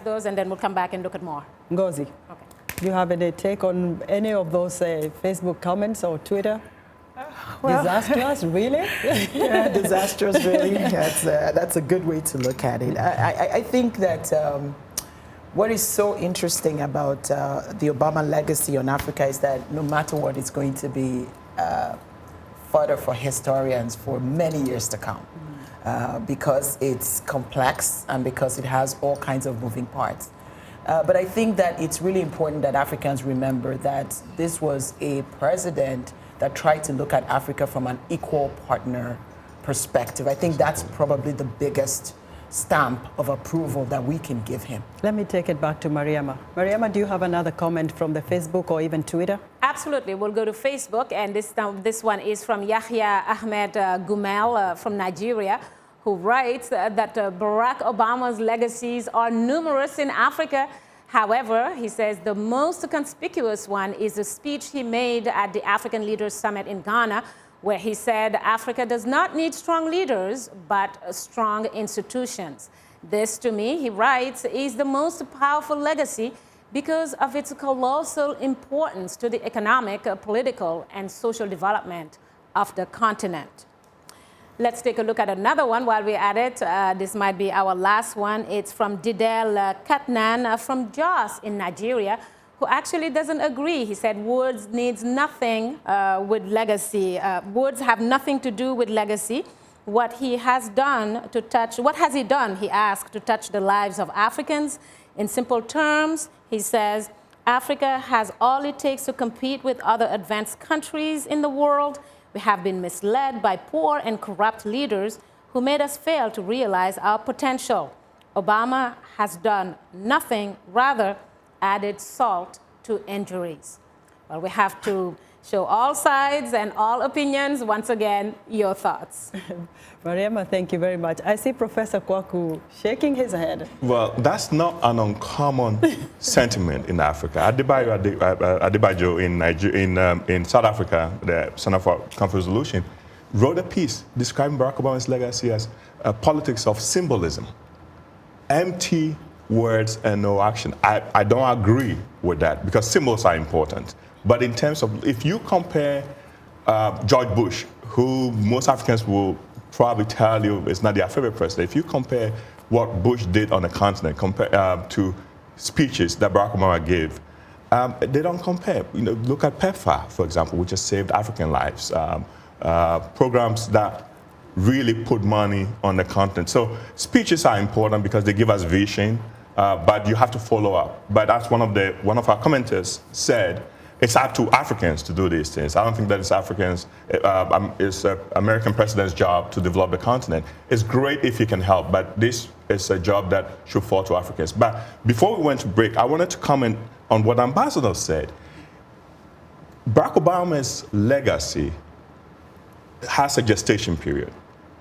those, and then we'll come back and look at more. Ngozi, Okay. do you have any take on any of those Facebook comments or Twitter? Well, disastrous, really? Yeah, disastrous, really. That's a good way to look at it. I think that what is so interesting about the Obama legacy on Africa is that no matter what, it's going to be fodder for historians for many years to come. Because it's complex and because it has all kinds of moving parts. But I think that it's really important that Africans remember that this was a president that tried to look at Africa from an equal partner perspective. I think that's probably the biggest stamp of approval that we can give him. Let me take it back to Mariama. Mariama, do you have another comment from the Facebook or even Twitter? Absolutely. We'll go to Facebook, and this one is from Yahya Ahmed Gumel from Nigeria, who writes that Barack Obama's legacies are numerous in Africa. However, he says the most conspicuous one is a speech he made at the African Leaders Summit in Ghana, where he said Africa does not need strong leaders, but strong institutions. This, to me, he writes, is the most powerful legacy because of its colossal importance to the economic, political, and social development of the continent. Let's take a look at another one while we're at it. This might be our last one. It's from Didel Katnan from Jos in Nigeria, who actually doesn't agree. He said words needs nothing with legacy. Words have nothing to do with legacy. What he has done to touch, what has he done, he asked, to touch the lives of Africans? In simple terms, he says, Africa has all it takes to compete with other advanced countries in the world. We have been misled by poor and corrupt leaders who made us fail to realize our potential. Obama has done nothing, rather added salt to injuries. Well, we have to show all sides and all opinions. Once again, your thoughts. Mariama, thank you very much. I see Professor Kwaku shaking his head. Well, that's not an uncommon sentiment in Africa. Adebayo in South Africa, the Center for Conflict Resolution, wrote a piece describing Barack Obama's legacy as a politics of symbolism. Empty words and no action. I don't agree with that because symbols are important. But in terms of, if you compare George Bush, who most Africans will probably tell you is not their favorite president, if you compare what Bush did on the continent to speeches that Barack Obama gave, they don't compare. You know, look at PEPFAR, for example, which has saved African lives. Programs that really put money on the continent. So speeches are important because they give us vision, but you have to follow up. But as one of our commenters said, it's up to Africans to do these things. I don't think that it's American president's job to develop the continent. It's great if he can help, but this is a job that should fall to Africans. But before we went to break, I wanted to comment on what Ambassador said. Barack Obama's legacy has a gestation period.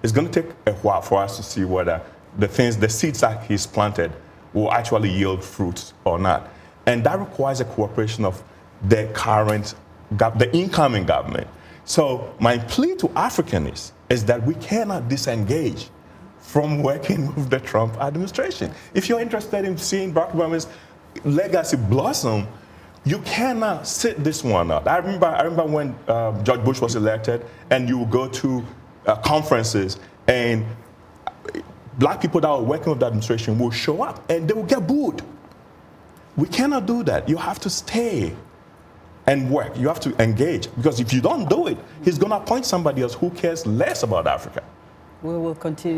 It's going to take a while for us to see whether the seeds that he's planted will actually yield fruits or not. And that requires a cooperation of the incoming government. So my plea to Africans is that we cannot disengage from working with the Trump administration. If you're interested in seeing Barack Obama's legacy blossom, you cannot sit this one out. I remember when George Bush was elected, and you would go to conferences, and black people that were working with the administration will show up, and they will get booed. We cannot do that. You have to stay and work. You have to engage, because if you don't do it, he's going to appoint somebody else who cares less about Africa. We will continue.